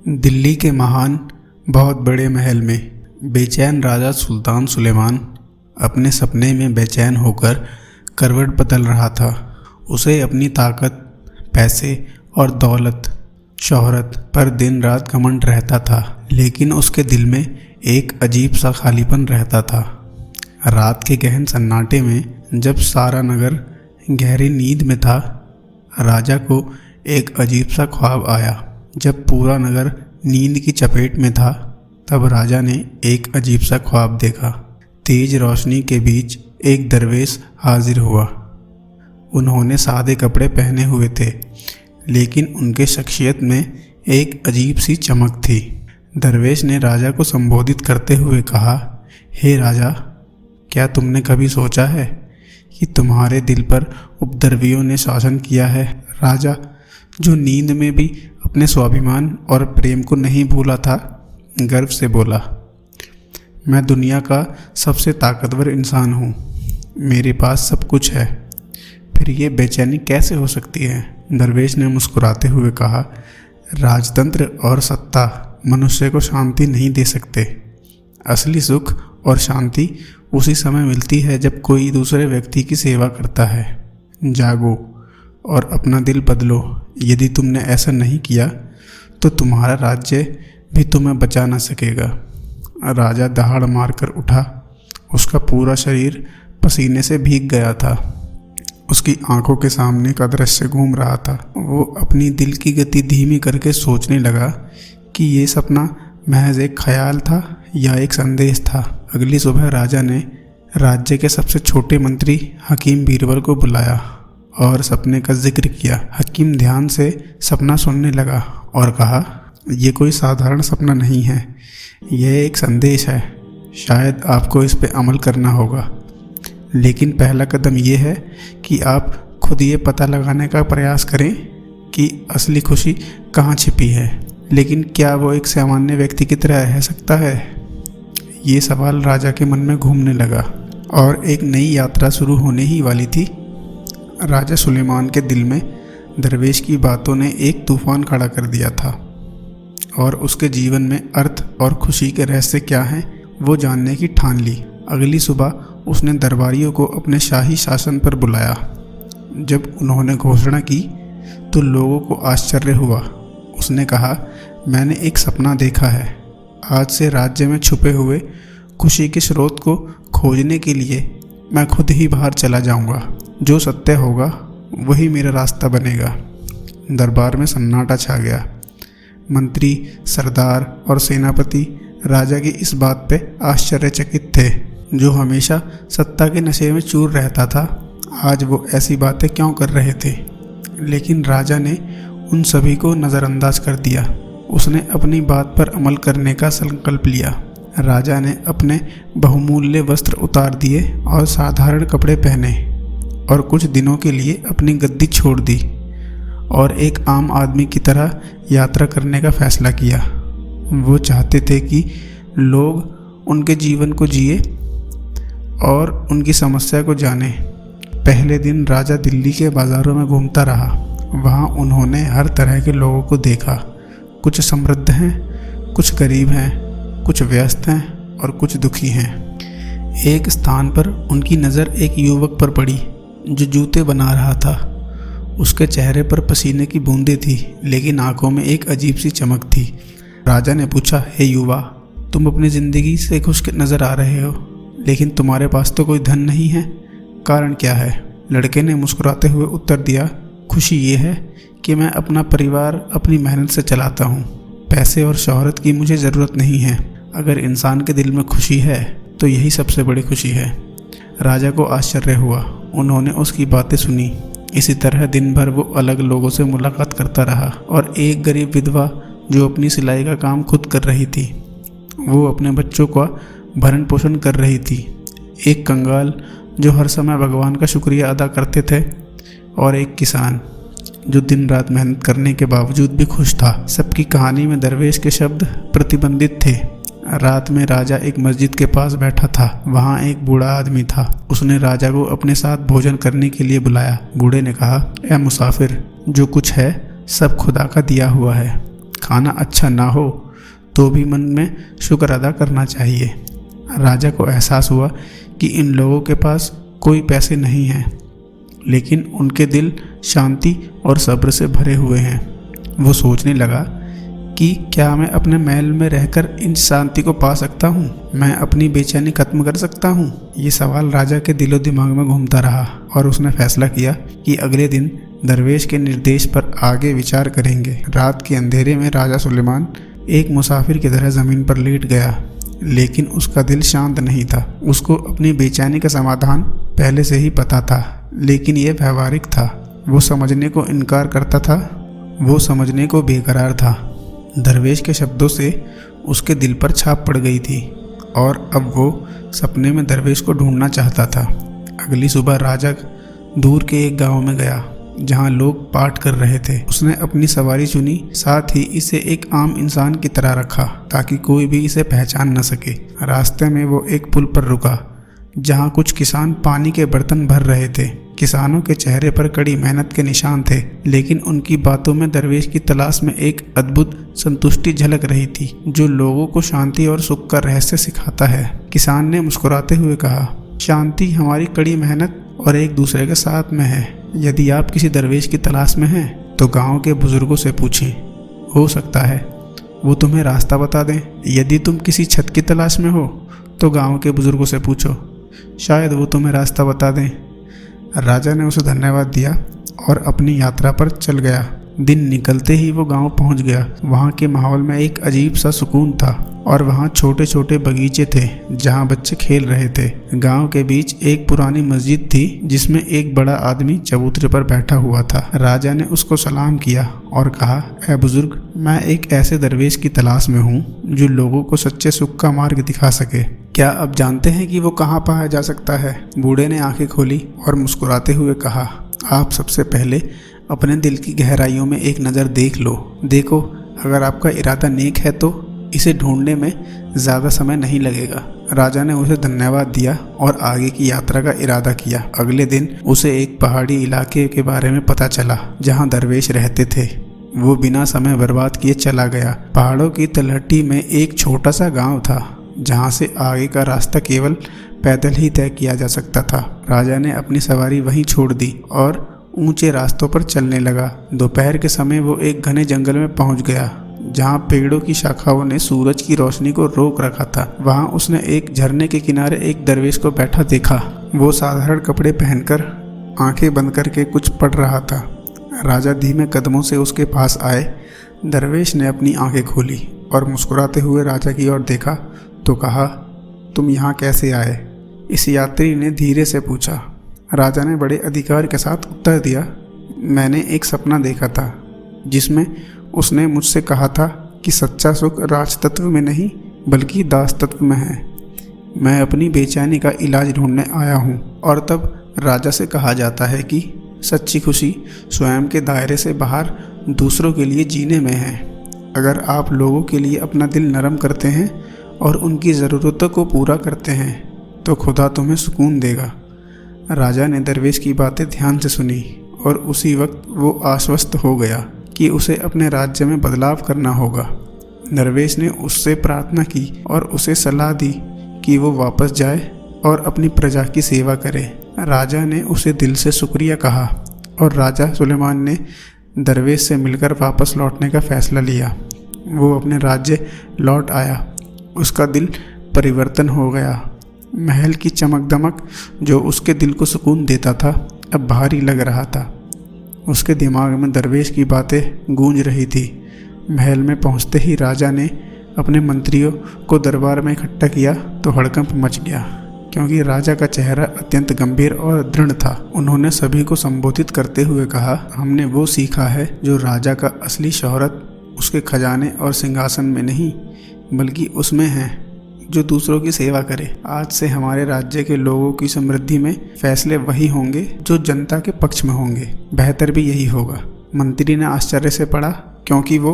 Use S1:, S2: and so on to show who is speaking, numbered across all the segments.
S1: दिल्ली के महान बहुत बड़े महल में बेचैन राजा सुल्तान सुलेमान अपने सपने में बेचैन होकर करवट बदल रहा था। उसे अपनी ताकत, पैसे और दौलत, शोहरत पर दिन रात घमंड रहता था, लेकिन उसके दिल में एक अजीब सा खालीपन रहता था। रात के गहन सन्नाटे में जब सारा नगर गहरी नींद में था, राजा को एक अजीब सा ख्वाब आया। जब पूरा नगर नींद की चपेट में था, तब राजा ने एक अजीब सा ख्वाब देखा। तेज रोशनी के बीच एक दरवेश हाजिर हुआ। उन्होंने सादे कपड़े पहने हुए थे, लेकिन उनके शख्सियत में एक अजीब सी चमक थी। दरवेश ने राजा को संबोधित करते हुए कहा, हे राजा, क्या तुमने कभी सोचा है कि तुम्हारे दिल पर उपद्रवियों ने शासन किया है? राजा, जो नींद में भी अपने स्वाभिमान और प्रेम को नहीं भूला था, गर्व से बोला, मैं दुनिया का सबसे ताकतवर इंसान हूँ, मेरे पास सब कुछ है, फिर ये बेचैनी कैसे हो सकती है? दरवेश ने मुस्कुराते हुए कहा, राजतंत्र और सत्ता मनुष्य को शांति नहीं दे सकते। असली सुख और शांति उसी समय मिलती है जब कोई दूसरे व्यक्ति की सेवा करता है। जागो और अपना दिल बदलो। यदि तुमने ऐसा नहीं किया तो तुम्हारा राज्य भी तुम्हें बचा न सकेगा। राजा दहाड़ मारकर उठा। उसका पूरा शरीर पसीने से भीग गया था। उसकी आंखों के सामने का दृश्य घूम रहा था। वो अपनी दिल की गति धीमी करके सोचने लगा कि ये सपना महज एक ख्याल था या एक संदेश था। अगली सुबह राजा ने राज्य के सबसे छोटे मंत्री हकीम बीरबल को बुलाया और सपने का जिक्र किया। हकीम ध्यान से सपना सुनने लगा और कहा, यह कोई साधारण सपना नहीं है, यह एक संदेश है। शायद आपको इस पे अमल करना होगा, लेकिन पहला कदम यह है कि आप खुद ये पता लगाने का प्रयास करें कि असली खुशी कहाँ छिपी है। लेकिन क्या वो एक सामान्य व्यक्ति की तरह रह सकता है? ये सवाल राजा के मन में घूमने लगा और एक नई यात्रा शुरू होने ही वाली थी। राजा सुलेमान के दिल में दरवेश की बातों ने एक तूफान खड़ा कर दिया था और उसके जीवन में अर्थ और खुशी के रहस्य क्या हैं वो जानने की ठान ली। अगली सुबह उसने दरबारियों को अपने शाही शासन पर बुलाया। जब उन्होंने घोषणा की तो लोगों को आश्चर्य हुआ। उसने कहा, मैंने एक सपना देखा है। आज से राज्य में छुपे हुए खुशी के स्रोत को खोजने के लिए मैं खुद ही बाहर चला जाऊंगा। जो सत्य होगा वही मेरा रास्ता बनेगा। दरबार में सन्नाटा छा गया। मंत्री, सरदार और सेनापति राजा की इस बात पे आश्चर्यचकित थे। जो हमेशा सत्ता के नशे में चूर रहता था, आज वो ऐसी बातें क्यों कर रहे थे? लेकिन राजा ने उन सभी को नज़रअंदाज कर दिया। उसने अपनी बात पर अमल करने का संकल्प लिया। राजा ने अपने बहुमूल्य वस्त्र उतार दिए और साधारण कपड़े पहने और कुछ दिनों के लिए अपनी गद्दी छोड़ दी और एक आम आदमी की तरह यात्रा करने का फैसला किया। वो चाहते थे कि लोग उनके जीवन को जिए और उनकी समस्या को जाने। पहले दिन राजा दिल्ली के बाज़ारों में घूमता रहा। वहाँ उन्होंने हर तरह के लोगों को देखा। कुछ समृद्ध हैं, कुछ गरीब हैं, कुछ व्यस्त हैं और कुछ दुखी हैं। एक स्थान पर उनकी नज़र एक युवक पर पड़ी जो जूते बना रहा था। उसके चेहरे पर पसीने की बूंदें थी, लेकिन आंखों में एक अजीब सी चमक थी। राजा ने पूछा, हे युवा, तुम अपनी ज़िंदगी से खुश नज़र आ रहे हो, लेकिन तुम्हारे पास तो कोई धन नहीं है, कारण क्या है? लड़के ने मुस्कुराते हुए उत्तर दिया, खुशी ये है कि मैं अपना परिवार अपनी मेहनत से चलाता हूँ। पैसे और शोहरत की मुझे ज़रूरत नहीं है। अगर इंसान के दिल में खुशी है तो यही सबसे बड़ी खुशी है। राजा को आश्चर्य हुआ। उन्होंने उसकी बातें सुनी। इसी तरह दिन भर वो अलग लोगों से मुलाकात करता रहा और एक गरीब विधवा जो अपनी सिलाई का काम खुद कर रही थी, वो अपने बच्चों का भरण पोषण कर रही थी। एक कंगाल जो हर समय भगवान का शुक्रिया अदा करते थे और एक किसान जो दिन रात मेहनत करने के बावजूद भी खुश था। सबकी कहानी में दरवेश के शब्द प्रतिबंधित थे। रात में राजा एक मस्जिद के पास बैठा था। वहाँ एक बूढ़ा आदमी था। उसने राजा को अपने साथ भोजन करने के लिए बुलाया। बूढ़े ने कहा, ए मुसाफिर, जो कुछ है सब खुदा का दिया हुआ है। खाना अच्छा ना हो तो भी मन में शुक्र अदा करना चाहिए। राजा को एहसास हुआ कि इन लोगों के पास कोई पैसे नहीं हैं, लेकिन उनके दिल शांति और सब्र से भरे हुए हैं। वो सोचने लगा कि क्या मैं अपने महल में रहकर इन शांति को पा सकता हूँ? मैं अपनी बेचैनी खत्म कर सकता हूँ? ये सवाल राजा के दिलो दिमाग में घूमता रहा और उसने फैसला किया कि अगले दिन दरवेश के निर्देश पर आगे विचार करेंगे। रात के अंधेरे में राजा सुलेमान एक मुसाफिर की तरह ज़मीन पर लेट गया, लेकिन उसका दिल शांत नहीं था। उसको अपनी बेचैनी का समाधान पहले से ही पता था, लेकिन यह व्यवहारिक था। वो समझने को इनकार करता था, वो समझने को बेकरार था। दरवेश के शब्दों से उसके दिल पर छाप पड़ गई थी और अब वो सपने में दरवेश को ढूंढना चाहता था। अगली सुबह राजा दूर के एक गांव में गया जहां लोग पाठ कर रहे थे। उसने अपनी सवारी चुनी, साथ ही इसे एक आम इंसान की तरह रखा ताकि कोई भी इसे पहचान न सके। रास्ते में वो एक पुल पर रुका जहां कुछ किसान पानी के बर्तन भर रहे थे। किसानों के चेहरे पर कड़ी मेहनत के निशान थे, लेकिन उनकी बातों में दरवेश की तलाश में एक अद्भुत संतुष्टि झलक रही थी जो लोगों को शांति और सुख का रहस्य सिखाता है। किसान ने मुस्कुराते हुए कहा, शांति हमारी कड़ी मेहनत और एक दूसरे के साथ में है। यदि आप किसी दरवेश की तलाश में हैं तो गांव के बुजुर्गों से पूछें, हो सकता है वो तुम्हें रास्ता बता दें। यदि तुम किसी छत की तलाश में हो तो गांव के बुजुर्गों से पूछो, शायद वो तुम्हें रास्ता बता दें। राजा ने उसे धन्यवाद दिया और अपनी यात्रा पर चल गया। दिन निकलते ही वो गांव पहुंच गया। वहां के माहौल में एक अजीब सा सुकून था और वहां छोटे छोटे बगीचे थे जहां बच्चे खेल रहे थे। गांव के बीच एक पुरानी मस्जिद थी जिसमें एक बड़ा आदमी चबूतरे पर बैठा हुआ था। राजा ने उसको सलाम किया और कहा, ऐ बुजुर्ग, मैं एक ऐसे दरवेश की तलाश में हूँ जो लोगों को सच्चे सुख का मार्ग दिखा सके। क्या आप जानते हैं कि वो कहाँ पाया जा सकता है? बूढ़े ने आंखें खोली और मुस्कुराते हुए कहा, आप सबसे पहले अपने दिल की गहराइयों में एक नज़र देख लो। देखो, अगर आपका इरादा नेक है तो इसे ढूंढने में ज़्यादा समय नहीं लगेगा। राजा ने उसे धन्यवाद दिया और आगे की यात्रा का इरादा किया। अगले दिन उसे एक पहाड़ी इलाके के बारे में पता चला जहां दरवेश रहते थे। वो बिना समय बर्बाद किए चला गया। पहाड़ों की तलहटी में एक छोटा सा गांव था जहां से आगे का रास्ता केवल पैदल ही तय किया जा सकता था। राजा ने अपनी सवारी वहीं छोड़ दी और ऊंचे रास्तों पर चलने लगा। दोपहर के समय वो एक घने जंगल में पहुंच गया जहां पेड़ों की शाखाओं ने सूरज की रोशनी को रोक रखा था। वहां उसने एक झरने के किनारे एक दरवेश को बैठा देखा। वो साधारण कपड़े पहनकर आंखें बंद करके कुछ पढ़ रहा था। राजा धीमे कदमों से उसके पास आए। दरवेश ने अपनी आंखें खोली और मुस्कुराते हुए राजा की ओर देखा तो कहा, तुम यहाँ कैसे आए? इस यात्री ने धीरे से पूछा। राजा ने बड़े अधिकार के साथ उत्तर दिया, मैंने एक सपना देखा था जिसमें उसने मुझसे कहा था कि सच्चा सुख राज तत्व में नहीं बल्कि दास तत्व में है। मैं अपनी बेचैनी का इलाज ढूंढने आया हूँ। और तब राजा से कहा जाता है कि सच्ची खुशी स्वयं के दायरे से बाहर दूसरों के लिए जीने में है। अगर आप लोगों के लिए अपना दिल नरम करते हैं और उनकी ज़रूरतों को पूरा करते हैं तो खुदा तुम्हें सुकून देगा। राजा ने दरवेश की बातें ध्यान से सुनी और उसी वक्त वो आश्वस्त हो गया कि उसे अपने राज्य में बदलाव करना होगा। दरवेश ने उससे प्रार्थना की और उसे सलाह दी कि वो वापस जाए और अपनी प्रजा की सेवा करे। राजा ने उसे दिल से शुक्रिया कहा और राजा सुलेमान ने दरवेश से मिलकर वापस लौटने का फैसला लिया। वो अपने राज्य लौट आया। उसका दिल परिवर्तन हो गया। महल की चमक दमक जो उसके दिल को सुकून देता था अब भारी लग रहा था। उसके दिमाग में दरवेश की बातें गूंज रही थी। महल में पहुंचते ही राजा ने अपने मंत्रियों को दरबार में इकट्ठा किया तो हड़कंप मच गया, क्योंकि राजा का चेहरा अत्यंत गंभीर और दृढ़ था। उन्होंने सभी को संबोधित करते हुए कहा, हमने वो सीखा है जो राजा का असली शोहरत उसके खजाने और सिंहासन में नहीं बल्कि उसमें है जो दूसरों की सेवा करे। आज से हमारे राज्य के लोगों की समृद्धि में फैसले वही होंगे जो जनता के पक्ष में होंगे। बेहतर भी यही होगा। मंत्री ने आश्चर्य से पढ़ा क्योंकि वो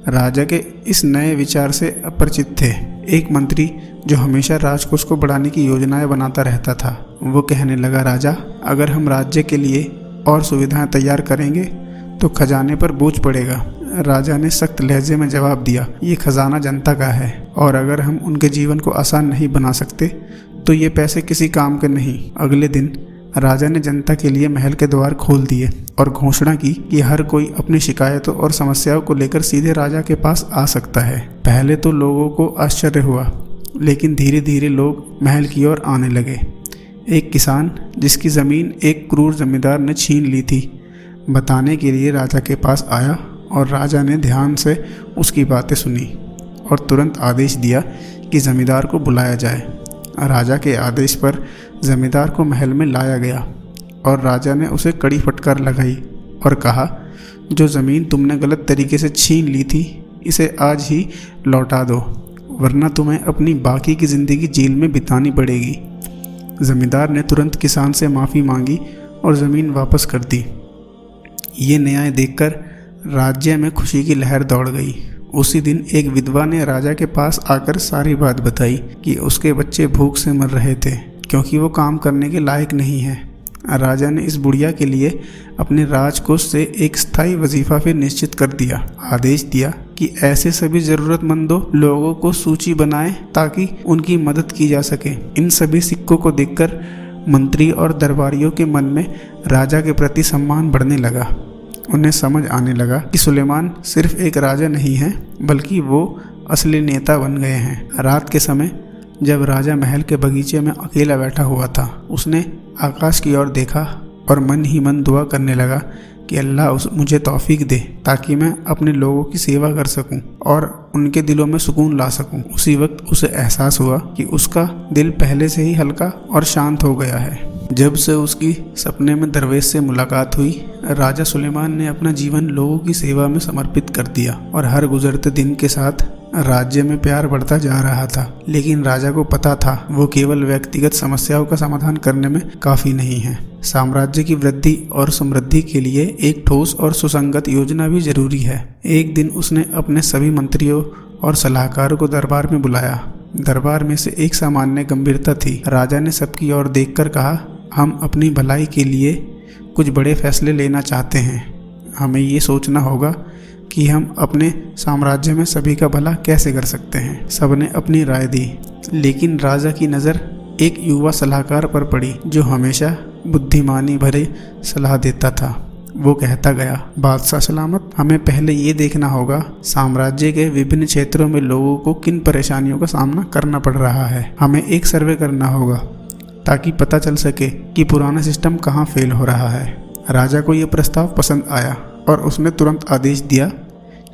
S1: राजा के इस नए विचार से अपरिचित थे। एक मंत्री जो हमेशा राजकोष को बढ़ाने की योजनाएं बनाता रहता था, वो कहने लगा, राजा, अगर हम राज्य के लिए और सुविधाएं तैयार करेंगे तो खजाने पर बोझ पड़ेगा। राजा ने सख्त लहजे में जवाब दिया, ये खजाना जनता का है और अगर हम उनके जीवन को आसान नहीं बना सकते तो ये पैसे किसी काम के नहीं। अगले दिन राजा ने जनता के लिए महल के द्वार खोल दिए और घोषणा की कि हर कोई अपनी शिकायतों और समस्याओं को लेकर सीधे राजा के पास आ सकता है। पहले तो लोगों को आश्चर्य हुआ, लेकिन धीरे धीरे लोग महल की ओर आने लगे। एक किसान जिसकी ज़मीन एक क्रूर जमींदार ने छीन ली थी, बताने के लिए राजा के पास आया और राजा ने ध्यान से उसकी बातें सुनी और तुरंत आदेश दिया कि जमींदार को बुलाया जाए। राजा के आदेश पर जमींदार को महल में लाया गया और राजा ने उसे कड़ी फटकार लगाई और कहा, जो ज़मीन तुमने गलत तरीके से छीन ली थी इसे आज ही लौटा दो, वरना तुम्हें अपनी बाकी की ज़िंदगी जेल में बितानी पड़ेगी। जमींदार ने तुरंत किसान से माफ़ी मांगी और ज़मीन वापस कर दी। ये न्याय देखकर राज्य में खुशी की लहर दौड़ गई। उसी दिन एक विधवा ने राजा के पास आकर सारी बात बताई कि उसके बच्चे भूख से मर रहे थे क्योंकि वो काम करने के लायक नहीं है। राजा ने इस बुढ़िया के लिए अपने राजकोष से एक स्थायी वजीफा फिर निश्चित कर दिया। आदेश दिया कि ऐसे सभी ज़रूरतमंदों लोगों को सूची बनाएं ताकि उनकी मदद की जा सके। इन सभी सिक्कों को देखकर मंत्री और दरबारियों के मन में राजा के प्रति सम्मान बढ़ने लगा। उन्हें समझ आने लगा कि सुलेमान सिर्फ एक राजा नहीं है बल्कि वो असली नेता बन गए हैं। रात के समय जब राजा महल के बगीचे में अकेला बैठा हुआ था, उसने आकाश की ओर देखा और मन ही मन दुआ करने लगा कि अल्लाह मुझे तौफीक दे ताकि मैं अपने लोगों की सेवा कर सकूं और उनके दिलों में सुकून ला सकूं। उसी वक्त उसे एहसास हुआ कि उसका दिल पहले से ही हल्का और शांत हो गया है। जब से उसकी सपने में दरवेश से मुलाकात हुई, राजा सुलेमान ने अपना जीवन लोगों की सेवा में समर्पित कर दिया और हर गुजरते दिन के साथ राज्य में प्यार बढ़ता जा रहा था। लेकिन राजा को पता था वो केवल व्यक्तिगत समस्याओं का समाधान करने में काफ़ी नहीं है। साम्राज्य की वृद्धि और समृद्धि के लिए एक ठोस और सुसंगत योजना भी जरूरी है। एक दिन उसने अपने सभी मंत्रियों और सलाहकारों को दरबार में बुलाया। दरबार में से एक सामान्य गंभीरता थी। राजा ने सबकी ओर देखकर कहा, हम अपनी भलाई के लिए कुछ बड़े फैसले लेना चाहते हैं। हमें ये सोचना होगा कि हम अपने साम्राज्य में सभी का भला कैसे कर सकते हैं। सबने अपनी राय दी, लेकिन राजा की नज़र एक युवा सलाहकार पर पड़ी जो हमेशा बुद्धिमानी भरे सलाह देता था। वो कहता गया, बादशाह सलामत, हमें पहले ये देखना होगा साम्राज्य के विभिन्न क्षेत्रों में लोगों को किन परेशानियों का सामना करना पड़ रहा है। हमें एक सर्वे करना होगा ताकि पता चल सके कि पुराना सिस्टम कहाँ फेल हो रहा है। राजा को यह प्रस्ताव पसंद आया और उसने तुरंत आदेश दिया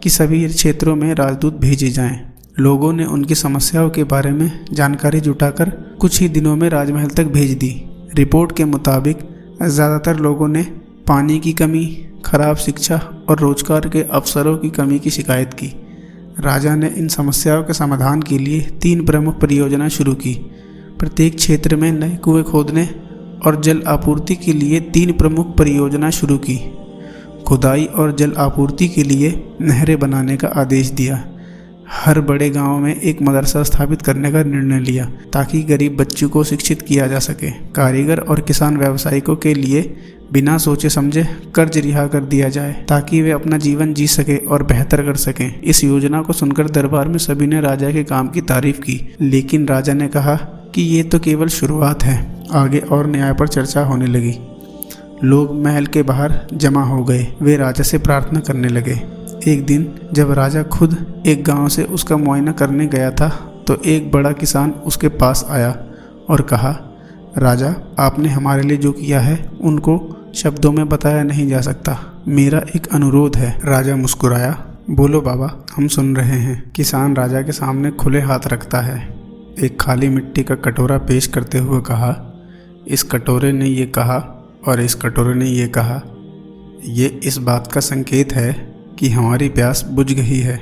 S1: कि सभी क्षेत्रों में राजदूत भेजे जाएं। लोगों ने उनकी समस्याओं के बारे में जानकारी जुटाकर कुछ ही दिनों में राजमहल तक भेज दी। रिपोर्ट के मुताबिक ज़्यादातर लोगों ने पानी की कमी, खराब शिक्षा और रोजगार के अवसरों की कमी की शिकायत की। राजा ने इन समस्याओं के समाधान के लिए 3 प्रमुख परियोजनाएं शुरू की। प्रत्येक क्षेत्र में नए कुएं खोदने और जल आपूर्ति के लिए 3 प्रमुख परियोजनाएं शुरू की। खुदाई और जल आपूर्ति के लिए नहरें बनाने का आदेश दिया। हर बड़े गांव में एक मदरसा स्थापित करने का निर्णय लिया ताकि गरीब बच्चों को शिक्षित किया जा सके। कारीगर और किसान व्यावसायिकों के लिए बिना सोचे समझे कर्ज रिहा कर दिया जाए ताकि वे अपना जीवन जी सके और बेहतर कर सकें। इस योजना को सुनकर दरबार में सभी ने राजा के काम की तारीफ की, लेकिन राजा ने कहा कि ये तो केवल शुरुआत है। आगे और न्याय पर चर्चा होने लगी। लोग महल के बाहर जमा हो गए। वे राजा से प्रार्थना करने लगे। एक दिन जब राजा खुद एक गांव से उसका मुआयना करने गया था तो एक बड़ा किसान उसके पास आया और कहा, राजा, आपने हमारे लिए जो किया है उनको शब्दों में बताया नहीं जा सकता। मेरा एक अनुरोध है। राजा मुस्कुराया। बोलो बाबा, हम सुन रहे हैं। किसान राजा के सामने खुले हाथ रखता है। एक खाली मिट्टी का कटोरा पेश करते हुए कहा, इस कटोरे ने ये कहा और इस कटोरे ने ये कहा। ये इस बात का संकेत है कि हमारी प्यास बुझ गई है।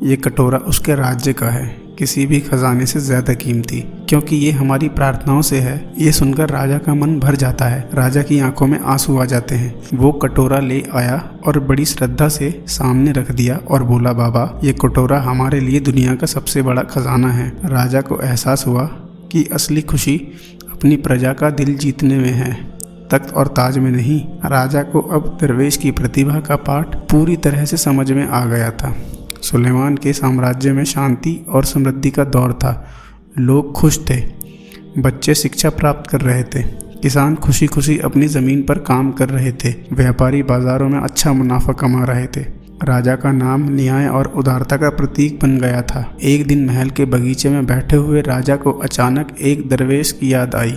S1: ये कटोरा उसके राज्य का है, किसी भी खजाने से ज़्यादा कीमती, क्योंकि ये हमारी प्रार्थनाओं से है। ये सुनकर राजा का मन भर जाता है। राजा की आंखों में आंसू आ जाते हैं। वो कटोरा ले आया और बड़ी श्रद्धा से सामने रख दिया और बोला, बाबा, ये कटोरा हमारे लिए दुनिया का सबसे बड़ा खजाना है। राजा को एहसास हुआ कि असली खुशी अपनी प्रजा का दिल जीतने में है। तख्त और ताज में नहीं, राजा को अब दरवेश की प्रतिभा का पाठ पूरी तरह से समझ में आ गया था। सुलेमान के साम्राज्य में शांति और समृद्धि का दौर था। लोग खुश थे, बच्चे शिक्षा प्राप्त कर रहे थे, किसान खुशी खुशी अपनी ज़मीन पर काम कर रहे थे, व्यापारी बाज़ारों में अच्छा मुनाफा कमा रहे थे। राजा का नाम न्याय और उदारता का प्रतीक बन गया था। एक दिन महल के बगीचे में बैठे हुए राजा को अचानक एक दरवेश की याद आई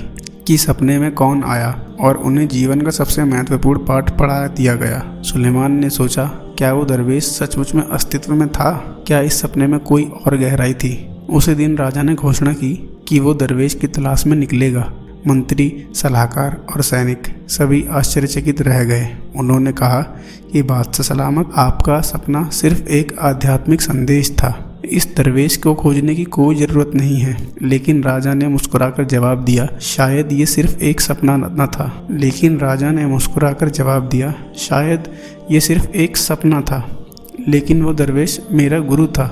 S1: कि सपने में कौन आया और उन्हें जीवन का सबसे महत्वपूर्ण पाठ पढ़ा दिया गया। सुलेमान ने सोचा, क्या वो दरवेश सचमुच में अस्तित्व में था? क्या इस सपने में कोई और गहराई थी? उसी दिन राजा ने घोषणा की कि वो दरवेश की तलाश में निकलेगा। मंत्री, सलाहकार और सैनिक सभी आश्चर्यचकित रह गए। उन्होंने कहा कि बादशाह सलामत, आपका सपना सिर्फ एक आध्यात्मिक संदेश था। इस दरवेश को खोजने की कोई ज़रूरत नहीं है। लेकिन राजा ने मुस्कुराकर जवाब दिया, शायद ये सिर्फ एक सपना न था। लेकिन राजा ने मुस्कुराकर जवाब दिया, शायद ये सिर्फ एक सपना था, लेकिन वो दरवेश मेरा गुरु था।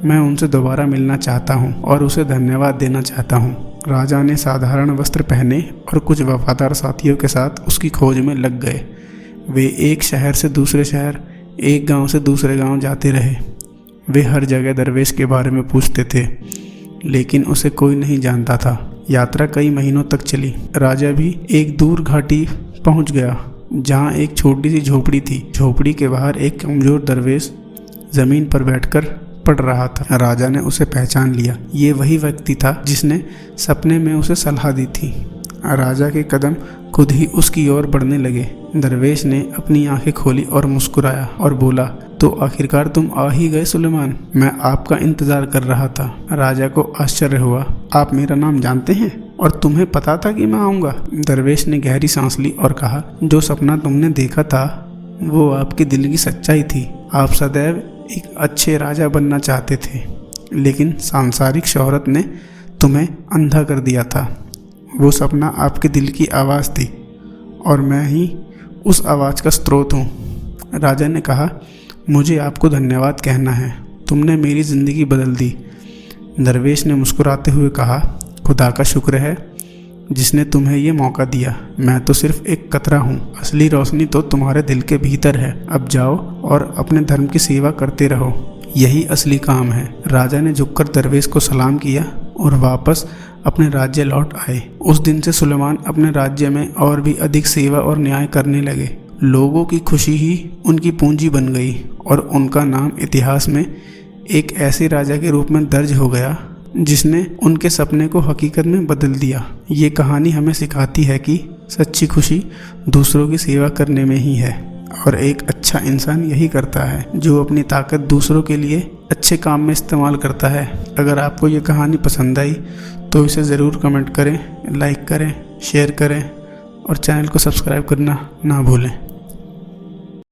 S1: मैं उनसे दोबारा मिलना चाहता हूँ और उसे धन्यवाद देना चाहता हूँ। राजा ने साधारण वस्त्र पहने और कुछ वफादार साथियों के साथ उसकी खोज में लग गए। वे एक शहर से दूसरे शहर, एक गांव से दूसरे गांव जाते रहे। वे हर जगह दरवेश के बारे में पूछते थे, लेकिन उसे कोई नहीं जानता था। यात्रा कई महीनों तक चली। राजा भी एक दूर घाटी पहुंच गया, जहां एक छोटी सी झोपड़ी थी। झोपड़ी के बाहर एक कमज़ोर दरवेश ज़मीन पर बैठकर पढ़ रहा था। राजा ने उसे पहचान लिया। ये वही व्यक्ति था जिसने सपने में उसे सलाह दी थी। राजा के कदम खुद ही उसकी ओर बढ़ने लगे। दरवेश ने अपनी आंखें खोली और मुस्कुराया और बोला, तो आखिरकार तुम आ ही गए सुलेमान, मैं आपका इंतज़ार कर रहा था। राजा को आश्चर्य हुआ, आप मेरा नाम जानते हैं और तुम्हें पता था कि मैं आऊँगा? दरवेश ने गहरी सांस ली और कहा, जो सपना तुमने देखा था वो आपके दिल की सच्चाई थी। आप सदैव एक अच्छे राजा बनना चाहते थे, लेकिन सांसारिक शोहरत ने तुम्हें अंधा कर दिया था। वो सपना आपके दिल की आवाज़ थी और मैं ही उस आवाज़ का स्रोत हूँ। राजा ने कहा, मुझे आपको धन्यवाद कहना है, तुमने मेरी ज़िंदगी बदल दी। दरवेश ने मुस्कुराते हुए कहा, खुदा का शुक्र है जिसने तुम्हें ये मौका दिया। मैं तो सिर्फ एक कतरा हूँ, असली रोशनी तो तुम्हारे दिल के भीतर है। अब जाओ और अपने धर्म की सेवा करते रहो, यही असली काम है। राजा ने झुककर दरवेश को सलाम किया और वापस अपने राज्य लौट आए। उस दिन से सुलेमान अपने राज्य में और भी अधिक सेवा और न्याय करने लगे। लोगों की खुशी ही उनकी पूंजी बन गई और उनका नाम इतिहास में एक ऐसे राजा के रूप में दर्ज हो गया जिसने उनके सपने को हकीकत में बदल दिया। ये कहानी हमें सिखाती है कि सच्ची खुशी दूसरों की सेवा करने में ही है और एक अच्छा इंसान यही करता है जो अपनी ताकत दूसरों के लिए अच्छे काम में इस्तेमाल करता है। अगर आपको ये कहानी पसंद आई तो इसे ज़रूर कमेंट करें, लाइक करें, शेयर करें और चैनल को सब्सक्राइब करना ना भूलें।